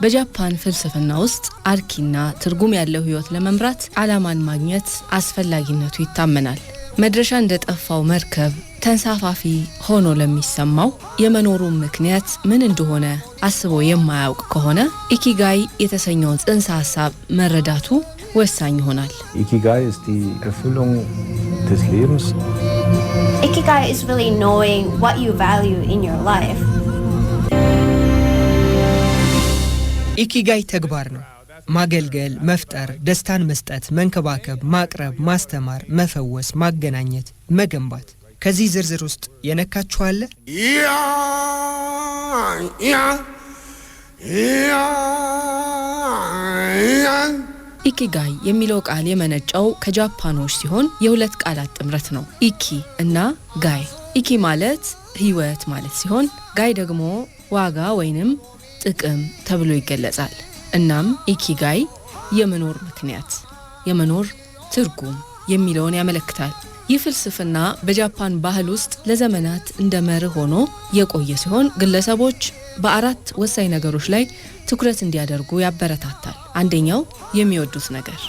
በጃፓን ፍልስፍና ውስጥ አርኪና ትርጉም ያለው ህይወት ለመምራት ዓላማን ማግኘት አስፈላጊነቱ ይታመናል። መድረሻ እንደጠፋው መርከብ ተንሳፋፊ ሆኖ ለሚሰማው የመኖሩ ምክንያት ምን እንደሆነ አስቦ የማያውቅ ከሆነ ኢኪጋይ የተሰኘው ጽንሰ ሐሳብ መረዳቱ ወሳኝ ይሆናል። Ikigai ist die Erfüllung des Lebens. Ikigai is really knowing what you value in your life. ኢኪጋይ ተግባር ነው። ማገልገል፣ መፍጠር፣ ደስታን መስጠት፣ መንከባከብ፣ ማቅረብ፣ ማስተማር፣ መፈወስ፣ ማገናኘት፣ መገንባት። ከዚህ ዝርዝር ውስጥ የነካችሁ አለ? ኢኪጋይ የሚለው ቃል የመነጨው ከጃፓኖች ሲሆን የሁለት ቃላት ጥምረት ነው፣ ኢኪ እና ጋይ። ኢኪ ማለት ህይወት ማለት ሲሆን ጋይ ደግሞ ዋጋ ወይንም ጥቅም ተብሎ ይገለጻል። እናም ኢኪጋይ የመኖር ምክንያት፣ የመኖር ትርጉም የሚለውን ያመለክታል። ይህ ፍልስፍና በጃፓን ባህል ውስጥ ለዘመናት እንደ መርህ ሆኖ የቆየ ሲሆን ግለሰቦች በአራት ወሳኝ ነገሮች ላይ ትኩረት እንዲያደርጉ ያበረታታል። አንደኛው የሚወዱት ነገር፣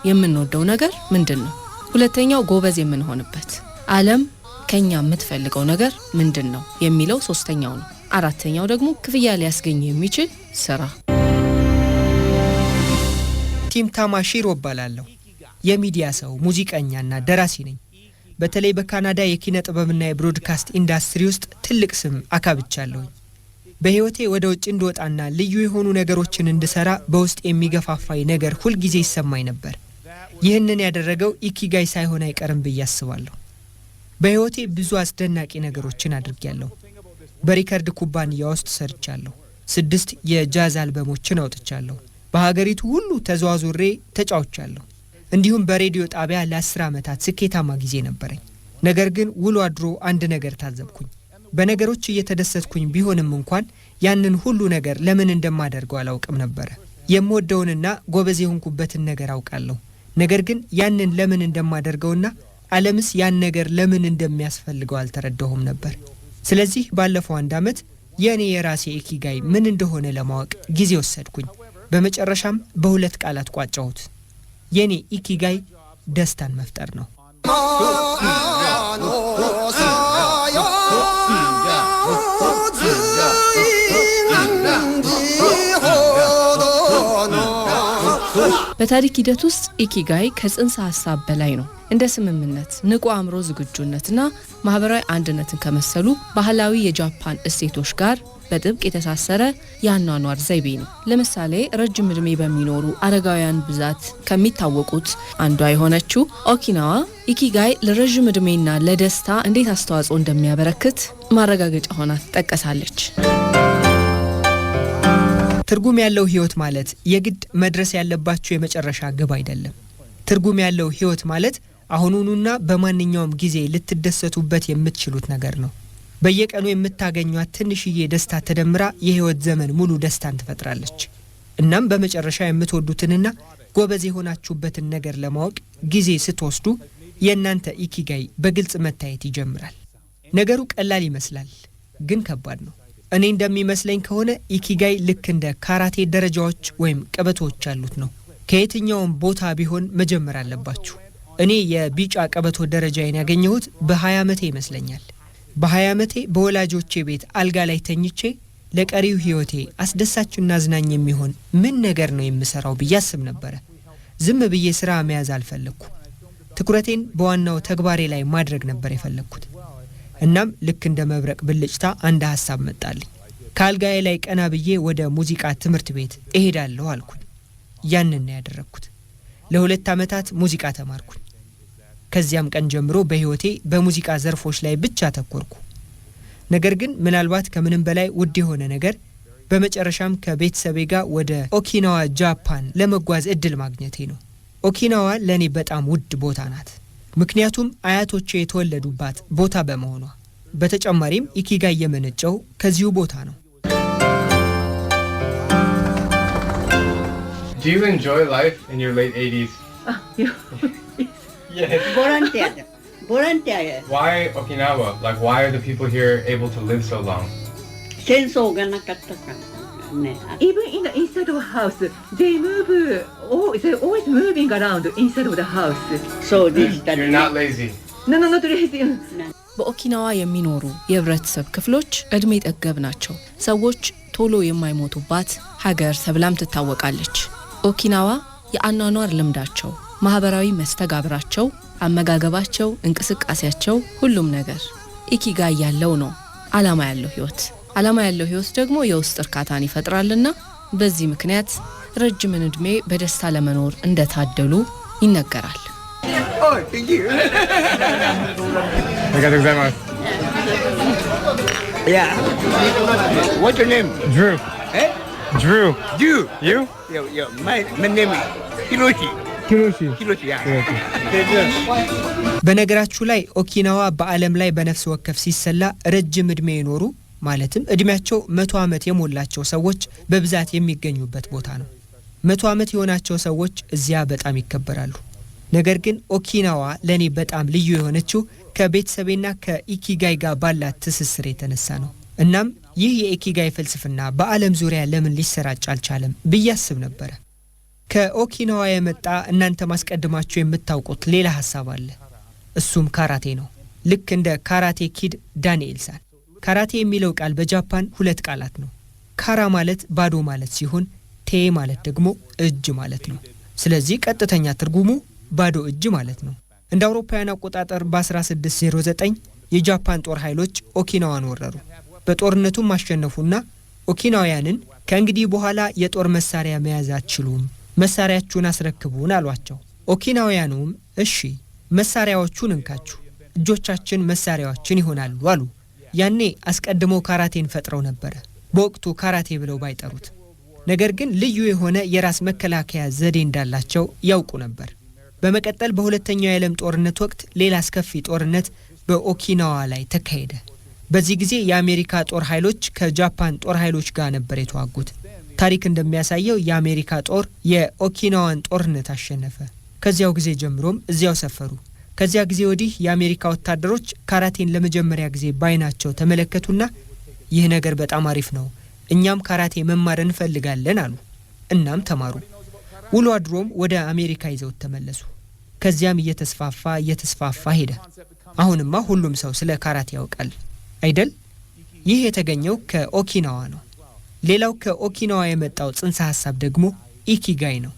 የምንወደው ነገር ምንድነው? ሁለተኛው ጎበዝ የምንሆንበት፣ ዓለም ከኛ የምትፈልገው ነገር ምንድነው የሚለው ሶስተኛው ነው። አራተኛው ደግሞ ክፍያ ሊያስገኝ የሚችል ስራ። ቲም ታማሺሮ እባላለሁ። የሚዲያ ሰው፣ ሙዚቀኛና ደራሲ ነኝ። በተለይ በካናዳ የኪነ ጥበብና የብሮድካስት ኢንዳስትሪ ውስጥ ትልቅ ስም አካብቻለሁ። በህይወቴ ወደ ውጭ እንድወጣና ልዩ የሆኑ ነገሮችን እንድሰራ በውስጥ የሚገፋፋኝ ነገር ሁሉ ጊዜ ይሰማኝ ነበር። ይህንን ያደረገው ኢኪጋይ ሳይሆን አይቀርም ብዬ አስባለሁ። በህይወቴ ብዙ አስደናቂ ነገሮችን አድርጌያለሁ። በሪከርድ ኩባንያ ውስጥ ሰርቻለሁ። 6 የጃዝ አልበሞችን አውጥቻለሁ። በሀገሪቱ ሁሉ ተዘዋውሬ ተጫውቻለሁ። እንዲሁም በሬዲዮ ጣቢያ ለ10 ዓመታት ስኬታማ ጊዜ ነበረኝ። ነገር ግን ውሎ አድሮ አንድ ነገር ታዘብኩኝ። በነገሮች እየተደሰትኩኝ ቢሆንም እንኳን ያንን ሁሉ ነገር ለምን እንደማደርገው አላውቅም ነበር። የምወደውንና ጎበዝ የሆንኩበትን ነገር አውቃለሁ። ነገር ግን ያንን ለምን እንደማደርገውና ዓለምስ ያን ነገር ለምን እንደሚያስፈልገው አልተረዳሁም ነበር። ስለዚህ ባለፈው 1 ዓመት የኔ የራሴ ኢኪጋይ ምን እንደሆነ ለማወቅ ጊዜ ወሰድኩኝ። በመጨረሻም በሁለት ቃላት ቋጨሁት። የኔ ኢኪጋይ ደስታን መፍጠር ነው። በታሪክ ሂደት ውስጥ ኢኪጋይ ከጽንሰ ሐሳብ በላይ ነው። እንደ ስምምነት፣ ንቁ አእምሮ ዝግጁነትና ማህበራዊ አንድነትን ከመሰሉ ባህላዊ የጃፓን እሴቶች ጋር በጥብቅ የተሳሰረ የአኗኗር ዘይቤ ነው። ለምሳሌ ረጅም ዕድሜ በሚኖሩ አረጋውያን ብዛት ከሚታወቁት አንዷ የሆነችው ኦኪናዋ ኢኪጋይ ለረጅም ዕድሜና ለደስታ እንዴት አስተዋጽኦ እንደሚያበረክት ማረጋገጫ ሆና ትጠቀሳለች። ትርጉም ያለው ህይወት ማለት የግድ መድረስ ያለባችሁ የመጨረሻ ግብ አይደለም። ትርጉም ያለው ህይወት ማለት አሁኑኑና በማንኛውም ጊዜ ልትደሰቱበት የምትችሉት ነገር ነው። በየቀኑ የምታገኙት ትንሽዬ ደስታ ተደምራ የህይወት ዘመን ሙሉ ደስታን ትፈጥራለች። እናም በመጨረሻ የምትወዱትንና ጎበዝ የሆናችሁበትን ነገር ለማወቅ ጊዜ ስትወስዱ የእናንተ ኢኪጋይ በግልጽ መታየት ይጀምራል። ነገሩ ቀላል ይመስላል፣ ግን ከባድ ነው። እኔ እንደሚመስለኝ ከሆነ ኢኪጋይ ልክ እንደ ካራቴ ደረጃዎች ወይም ቀበቶች ያሉት ነው። ከየትኛውም ቦታ ቢሆን መጀመር አለባችሁ። እኔ የቢጫ ቀበቶ ደረጃዬን ያገኘሁት በ20 ዓመቴ ይመስለኛል። በ20 ዓመቴ በወላጆቼ ቤት አልጋ ላይ ተኝቼ ለቀሪው ህይወቴ አስደሳችና አዝናኝ የሚሆን ምን ነገር ነው የምሰራው ብዬ አስብ ነበር። ዝም ብዬ ስራ መያዝ አልፈለኩም። ትኩረቴን በዋናው ተግባሬ ላይ ማድረግ ነበር የፈለኩት። እናም ልክ እንደ መብረቅ ብልጭታ አንድ ሐሳብ መጣልኝ። ካልጋዬ ላይ ቀና ብዬ ወደ ሙዚቃ ትምህርት ቤት እሄዳለሁ አልኩኝ። ያንን ያደረኩት ለ2 ዓመታት ሙዚቃ ተማርኩኝ። ከዚያም ቀን ጀምሮ በህይወቴ በሙዚቃ ዘርፎች ላይ ብቻ ተኮርኩ። ነገር ግን ምናልባት ከምንም በላይ ውድ የሆነ ነገር በመጨረሻም ከቤተሰቤ ጋር ወደ ኦኪናዋ ጃፓን ለመጓዝ እድል ማግኘቴ ነው። ኦኪናዋ ለኔ በጣም ውድ ቦታ ናት፣ ምክንያቱም አያቶቼ የተወለዱባት ቦታ በመሆኗ። በተጨማሪም ኢኪጋይ የመነጨው ከዚሁ ቦታ ነው። Do you enjoy life in your late 80s? Volunteer. volunteer. Why Okinawa? Like, why are the people here able to live so long? 戦争がなかったからね。Even inside of a house, they move. They're always moving around inside of the house. そうでしたね。 You're not lazy. No, not lazy. በኦኪናዋ የሚኖሩ የህብረተሰብ ክፍሎች እድሜ ጠገብ ናቸው። ሰዎች ቶሎ የማይሞቱባት ሀገር ተብላም ትታወቃለች። ኦኪናዋ የአኗኗር ልምዳቸው፣ ማህበራዊ መስተጋብራቸው፣ አመጋገባቸው፣ እንቅስቃሴያቸው ሁሉም ነገር ኢኪጋይ ያለው ነው። ዓላማ ያለው ህይወት ደግሞ የውስጥ እርካታን ይፈጥራልና በዚህ ምክንያት ረጅም እድሜ በደስታ ለመኖር እንደታደሉ ይነገራል። Oh, thank you. Yeah. What's your name? Drew. Eh? Drew. You. You? Yeah. My name is Hiroshi. Yeah. በነገራችሁ ላይ ኦኪናዋ በዓለም ላይ በነፍስ ወከፍ ሲሰላ ረጅም እድሜ የኖሩ ማለትም እድሜያቸው 100 ዓመት የሞላቸው ሰዎች በብዛት የሚገኙበት ቦታ ነው። 100 ዓመት የሆናቸው ሰዎች እዚያ በጣም ይከበራሉ። ነገር ግን ኦኪናዋ ለኔ በጣም ልዩ የሆነችው ከቤተሰቤና ከኢኪጋይ ጋር ባላት ትስስር የተነሳ ነው። እናም ይህ የኢኪጋይ ፍልስፍና በዓለም ዙሪያ ለምን ሊሰራጭ አልቻለም ብያስብ ነበር። ከኦኪናዋ የመጣ እናንተ ማስቀድማችሁ የምታውቁት ሌላ ሐሳብ አለ። እሱም ካራቴ ነው። ልክ እንደ ካራቴ ኪድ ዳንኤልሰን። ካራቴ የሚለው ቃል በጃፓን ሁለት ቃላት ነው። ካራ ማለት ባዶ ማለት ሲሆን ቴ ማለት ደግሞ እጅ ማለት ነው። ስለዚህ ቀጥተኛ ትርጉሙ ባዶ እጅ ማለት ነው። እንደ አውሮፓውያን አቆጣጠር በ1609 የጃፓን ጦር ኃይሎች ኦኪናዋን ወረሩ። በጦርነቱም አሸነፉና ኦኪናውያንን ከእንግዲህ በኋላ የጦር መሳሪያ መያዝ አትችሉም፣ መሳሪያችሁን አስረክቡን አሏቸው። ኦኪናውያኑም እሺ መሳሪያዎቹን እንካችሁ፣ እጆቻችን መሳሪያዎችን ይሆናሉ አሉ። ያኔ አስቀድሞ ካራቴን ፈጥረው ነበር፣ በወቅቱ ካራቴ ብለው ባይጠሩት። ነገር ግን ልዩ የሆነ የራስ መከላከያ ዘዴ እንዳላቸው ያውቁ ነበር። በመቀጠል በሁለተኛው የዓለም ጦርነት ወቅት ሌላ አስከፊ ጦርነት በኦኪናዋ ላይ ተካሄደ። በዚህ ጊዜ የአሜሪካ ጦር ኃይሎች ከጃፓን ጦር ኃይሎች ጋር ነበር የተዋጉት። ታሪክ እንደሚያሳየው የአሜሪካ ጦር የኦኪናዋን ጦርነት አሸነፈ። ከዚያው ጊዜ ጀምሮም እዚያው ሰፈሩ። ከዚያ ጊዜ ወዲህ የአሜሪካ ወታደሮች ካራቴን ለመጀመሪያ ጊዜ ባይናቸው ተመለከቱና ይህ ነገር በጣም አሪፍ ነው፣ እኛም ካራቴ መማር እንፈልጋለን አሉ። እናም ተማሩ። ውሎ አድሮም ወደ አሜሪካ ይዘው ተመለሱ። ከዚያም እየተስፋፋ ሄደ። አሁንማ ሁሉም ሰው ስለ ካራቴ ያውቃል አይደል? ይህ የተገኘው ከኦኪናዋ ነው። ሌላው ከኦኪናዋ የመጣው ጽንሰ ሐሳብ ደግሞ ኢኪጋይ ነው።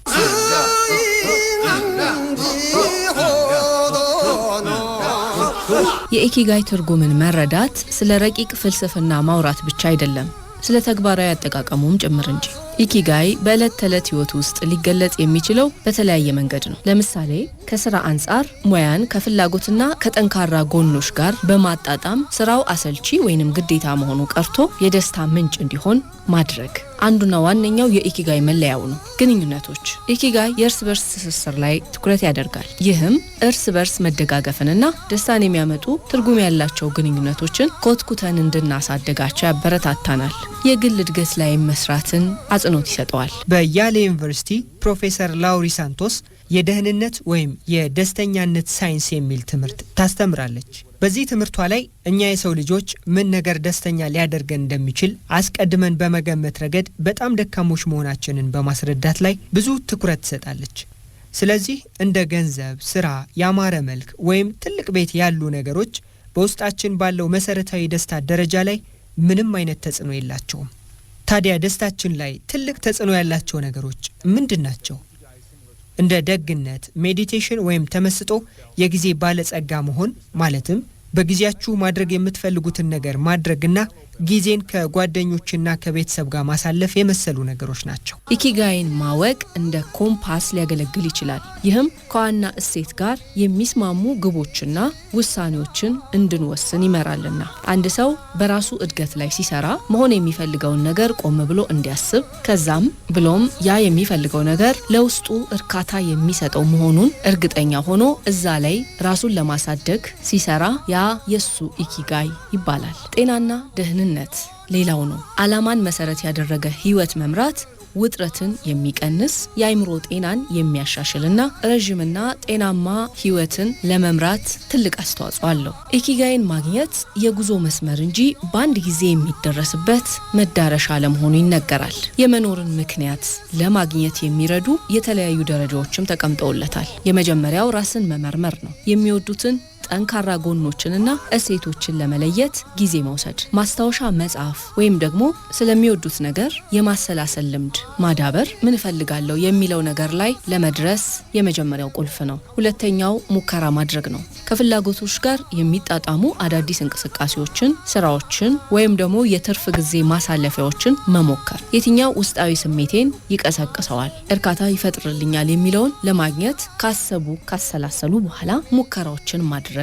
የኢኪጋይ ትርጉምን መረዳት ስለ ረቂቅ ፍልስፍና ማውራት ብቻ አይደለም፣ ስለ ተግባራዊ አጠቃቀሙም ጭምር እንጂ። ኢኪጋይ በዕለት ተዕለት ህይወት ውስጥ ሊገለጽ የሚችለው በተለያየ መንገድ ነው። ለምሳሌ ከስራ አንጻር ሙያን ከፍላጎትና ከጠንካራ ጎኖች ጋር በማጣጣም ስራው አሰልቺ ወይንም ግዴታ መሆኑ ቀርቶ የደስታ ምንጭ እንዲሆን ማድረግ አንዱና ዋነኛው የኢኪጋይ መለያው ነው። ግንኙነቶች። ኢኪጋይ የእርስ በርስ ትስስር ላይ ትኩረት ያደርጋል። ይህም እርስ በርስ መደጋገፍንና ደስታን የሚያመጡ ትርጉም ያላቸው ግንኙነቶችን ኮትኩተን እንድናሳድጋቸው ያበረታታናል። የግል እድገት ላይ መስራትን አጽንኦት ይሰጠዋል። በያሌ ዩኒቨርሲቲ ፕሮፌሰር ላውሪ ሳንቶስ የደህንነት ወይም የደስተኛነት ሳይንስ የሚል ትምህርት ታስተምራለች። በዚህ ትምህርቷ ላይ እኛ የሰው ልጆች ምን ነገር ደስተኛ ሊያደርገን እንደሚችል አስቀድመን በመገመት ረገድ በጣም ደካሞች መሆናችንን በማስረዳት ላይ ብዙ ትኩረት ትሰጣለች። ስለዚህ እንደ ገንዘብ፣ ስራ፣ ያማረ መልክ ወይም ትልቅ ቤት ያሉ ነገሮች በውስጣችን ባለው መሰረታዊ ደስታ ደረጃ ላይ ምንም አይነት ተጽዕኖ የላቸውም። ታዲያ ደስታችን ላይ ትልቅ ተጽዕኖ ያላቸው ነገሮች ምንድናቸው? እንደ ደግነት፣ ሜዲቴሽን ወይም ተመስጦ የጊዜ ባለጸጋ መሆን ማለትም በጊዜያችሁ ማድረግ የምትፈልጉትን ነገር ማድረግና ጊዜን ከጓደኞችና ከቤተሰብ ጋር ማሳለፍ የመሰሉ ነገሮች ናቸው። ኢኪጋይን ማወቅ እንደ ኮምፓስ ሊያገለግል ይችላል። ይህም ከዋና እሴት ጋር የሚስማሙ ግቦችና ውሳኔዎችን እንድንወስን ይመራልና አንድ ሰው በራሱ እድገት ላይ ሲሰራ መሆን የሚፈልገውን ነገር ቆም ብሎ እንዲያስብ ከዛም ብሎም ያ የሚፈልገው ነገር ለውስጡ እርካታ የሚሰጠው መሆኑን እርግጠኛ ሆኖ እዛ ላይ ራሱን ለማሳደግ ሲሰራ ያ የሱ ኢኪጋይ ይባላል። ጤናና ደህንነት ሌላው ነው። ዓላማን መሰረት ያደረገ ህይወት መምራት ውጥረትን የሚቀንስ የአይምሮ ጤናን የሚያሻሽልና ረጅምና ጤናማ ህይወትን ለመምራት ትልቅ አስተዋጽኦ አለው። ኢኪጋይን ማግኘት የጉዞ መስመር እንጂ በአንድ ጊዜ የሚደረስበት መዳረሻ ለመሆኑ ይነገራል። የመኖርን ምክንያት ለማግኘት የሚረዱ የተለያዩ ደረጃዎችም ተቀምጠውለታል። የመጀመሪያው ራስን መመርመር ነው። የሚወዱትን ጠንካራ ጎኖችንና እሴቶችን ለመለየት ጊዜ መውሰድ፣ ማስታወሻ መጻፍ ወይም ደግሞ ስለሚወዱት ነገር የማሰላሰል ልምድ ማዳበር፣ ምን እፈልጋለሁ የሚለው ነገር ላይ ለመድረስ የመጀመሪያው ቁልፍ ነው። ሁለተኛው ሙከራ ማድረግ ነው። ከፍላጎቶች ጋር የሚጣጣሙ አዳዲስ እንቅስቃሴዎችን፣ ስራዎችን ወይም ደግሞ የትርፍ ጊዜ ማሳለፊያዎችን መሞከር። የትኛው ውስጣዊ ስሜቴን ይቀሰቅሰዋል፣ እርካታ ይፈጥርልኛል የሚለውን ለማግኘት ካሰላሰሉ በኋላ ሙከራዎችን ማድረግ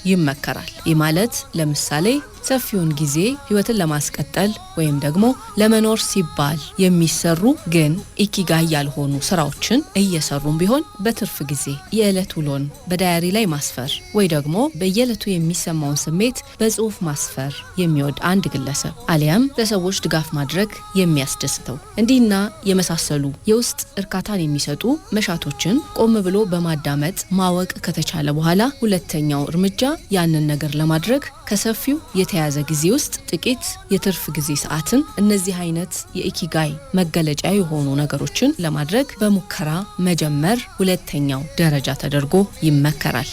ይመከራል። ይህ ማለት ለምሳሌ ሰፊውን ጊዜ ህይወትን ለማስቀጠል ወይም ደግሞ ለመኖር ሲባል የሚሰሩ ግን ኢኪጋይ ያልሆኑ ስራዎችን እየሰሩም ቢሆን በትርፍ ጊዜ የዕለት ውሎን በዳያሪ ላይ ማስፈር ወይ ደግሞ በየዕለቱ የሚሰማውን ስሜት በጽሁፍ ማስፈር የሚወድ አንድ ግለሰብ አሊያም ለሰዎች ድጋፍ ማድረግ የሚያስደስተው እንዲህና የመሳሰሉ የውስጥ እርካታን የሚሰጡ መሻቶችን ቆም ብሎ በማዳመጥ ማወቅ ከተቻለ በኋላ ሁለተኛው እርምጃ ያንን ነገር ለማድረግ ከሰፊው የተያዘ ጊዜ ውስጥ ጥቂት የትርፍ ጊዜ ሰዓትን እነዚህ አይነት የኢኪጋይ መገለጫ የሆኑ ነገሮችን ለማድረግ በሙከራ መጀመር ሁለተኛው ደረጃ ተደርጎ ይመከራል።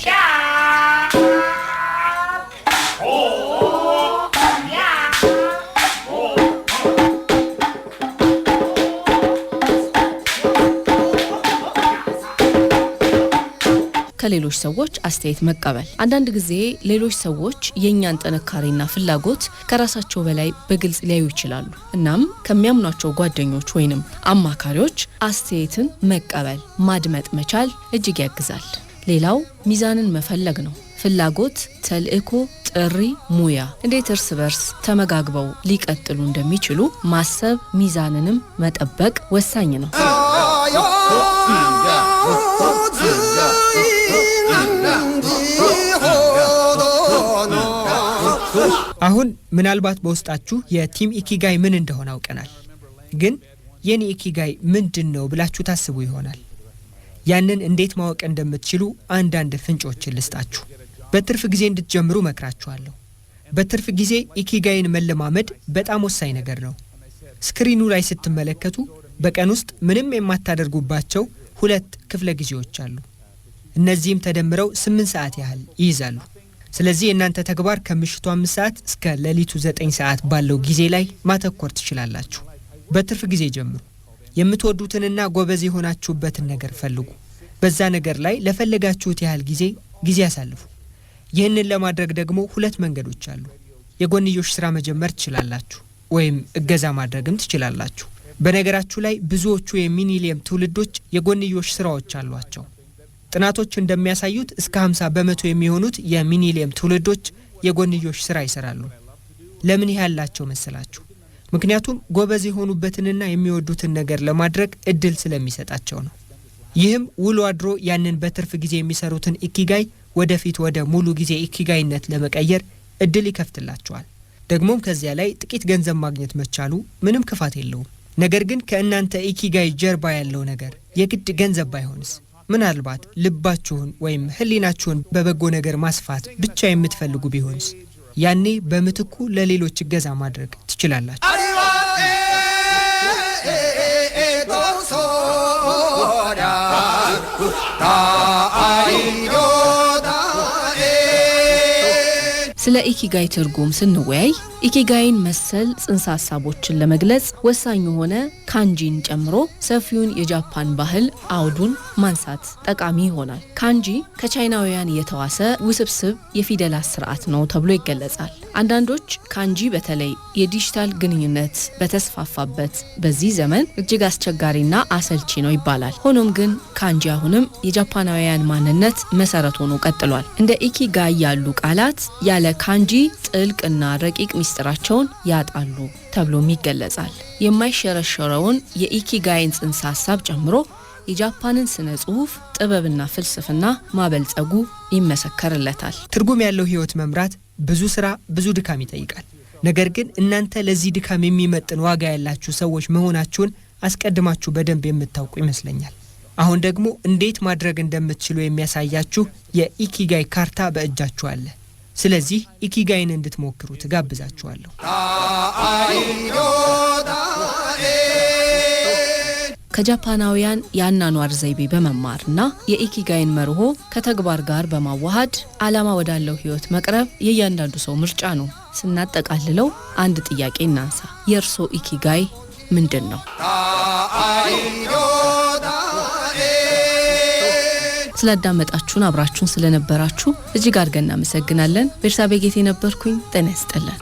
ከሌሎች ሰዎች አስተያየት መቀበል። አንዳንድ ጊዜ ሌሎች ሰዎች የኛን ጥንካሬና ፍላጎት ከራሳቸው በላይ በግልጽ ሊያዩ ይችላሉ። እናም ከሚያምኗቸው ጓደኞች ወይንም አማካሪዎች አስተያየትን መቀበል ማድመጥ መቻል እጅግ ያግዛል። ሌላው ሚዛንን መፈለግ ነው። ፍላጎት፣ ተልእኮ፣ ጥሪ፣ ሙያ እንዴት እርስ በርስ ተመጋግበው ሊቀጥሉ እንደሚችሉ ማሰብ ሚዛንንም መጠበቅ ወሳኝ ነው። አሁን ምናልባት በውስጣችሁ የቲም ኢኪጋይ ምን እንደሆነ አውቀናል። ግን የኔ ኢኪጋይ ምንድነው ብላችሁ ታስቡ ይሆናል። ያንን እንዴት ማወቅ እንደምትችሉ አንዳንድ ፍንጮችን ልስጣችሁ። በትርፍ ጊዜ እንድትጀምሩ መክራችኋለሁ። በትርፍ ጊዜ ኢኪጋይን መለማመድ በጣም ወሳኝ ነገር ነው። ስክሪኑ ላይ ስትመለከቱ በቀን ውስጥ ምንም የማታደርጉባቸው 2 ክፍለ ጊዜዎች አሉ። እነዚህም ተደምረው 8 ሰዓት ያህል ይይዛሉ። ስለዚህ እናንተ ተግባር ከምሽቱ 5 ሰዓት እስከ ሌሊቱ 9 ሰዓት ባለው ጊዜ ላይ ማተኮር ትችላላችሁ። በትርፍ ጊዜ ጀምሩ። የምትወዱትንና ጎበዝ የሆናችሁበትን ነገር ፈልጉ። በዛ ነገር ላይ ለፈለጋችሁት ያህል ጊዜ ያሳልፉ። ይህንን ለማድረግ ደግሞ 2 መንገዶች አሉ። የጎንዮሽ ስራ መጀመር ትችላላችሁ ወይም እገዛ ማድረግም ትችላላችሁ። በነገራችሁ ላይ ብዙዎቹ የሚኒሊየም ትውልዶች የጎንዮሽ ስራዎች አሏቸው። ጥናቶች እንደሚያሳዩት እስከ 50% የሚሆኑት የሚኒሊየም ትውልዶች የጎንዮሽ ስራ ይሰራሉ። ለምን ያላቸው መሰላችሁ? ምክንያቱም ጎበዝ የሆኑበትንና የሚወዱትን ነገር ለማድረግ እድል ስለሚሰጣቸው ነው። ይህም ውሎ አድሮ ያንን በትርፍ ጊዜ የሚሰሩትን ኢኪጋይ ወደፊት ወደ ሙሉ ጊዜ ኢኪጋይነት ለመቀየር እድል ይከፍትላቸዋል። ደግሞም ከዚያ ላይ ጥቂት ገንዘብ ማግኘት መቻሉ ምንም ክፋት የለውም። ነገር ግን ከእናንተ ኢኪጋይ ጀርባ ያለው ነገር የግድ ገንዘብ ባይሆንስ? ምናልባት ልባችሁን ወይም ህሊናችሁን በበጎ ነገር ማስፋት ብቻ የምትፈልጉ ቢሆንስ? ያኔ በምትኩ ለሌሎች እገዛ ማድረግ ትችላላችሁ። ስለ ኢኪጋይ ትርጉም ስንወያይ ኢኪጋይን መሰል ጽንሰ ሐሳቦችን ለመግለጽ ወሳኝ የሆነ ካንጂን ጨምሮ ሰፊውን የጃፓን ባህል አውዱን ማንሳት ጠቃሚ ይሆናል። ካንጂ ከቻይናውያን የተዋሰ ውስብስብ የፊደላት ስርዓት ነው ተብሎ ይገለጻል። አንዳንዶች ካንጂ በተለይ የዲጂታል ግንኙነት በተስፋፋበት በዚህ ዘመን እጅግ አስቸጋሪና አሰልቺ ነው ይባላል። ሆኖም ግን ካንጂ አሁንም የጃፓናውያን ማንነት መሰረት ሆኖ ቀጥሏል። እንደ ኢኪጋይ ያሉ ቃላት ያለ ካንጂ ጥልቅና ረቂቅ ሚስጥራቸውን ያጣሉ ተብሎም ይገለጻል። የማይሸረሸረውን የኢኪጋይን ጽንሰ ሐሳብ ጨምሮ የጃፓንን ስነ ጽሁፍ ጥበብና ፍልስፍና ማበልጸጉ ይመሰከርለታል። ትርጉም ያለው ህይወት መምራት ብዙ ስራ፣ ብዙ ድካም ይጠይቃል። ነገር ግን እናንተ ለዚህ ድካም የሚመጥን ዋጋ ያላችሁ ሰዎች መሆናችሁን አስቀድማችሁ በደንብ የምታውቁ ይመስለኛል። አሁን ደግሞ እንዴት ማድረግ እንደምትችሉ የሚያሳያችሁ የኢኪጋይ ካርታ በእጃችሁ አለ። ስለዚህ ኢኪጋይን እንድትሞክሩ ተጋብዛችኋለሁ። ከጃፓናውያን ያናኗር ዘይቤ በመማርና የኢኪጋይን መርሆ ከተግባር ጋር በማዋሃድ ዓላማ ወዳለው ህይወት መቅረብ የእያንዳንዱ ሰው ምርጫ ነው። ስናጠቃልለው አንድ ጥያቄ እናንሳ። የእርሶ ኢኪጋይ ምንድነው? ስላዳመጣችሁን አብራችሁን ስለነበራችሁ እጅግ አድርገን እናመሰግናለን። ቤርሳቤ ጌቴ ነበርኩኝ። ጤና ይስጥልን።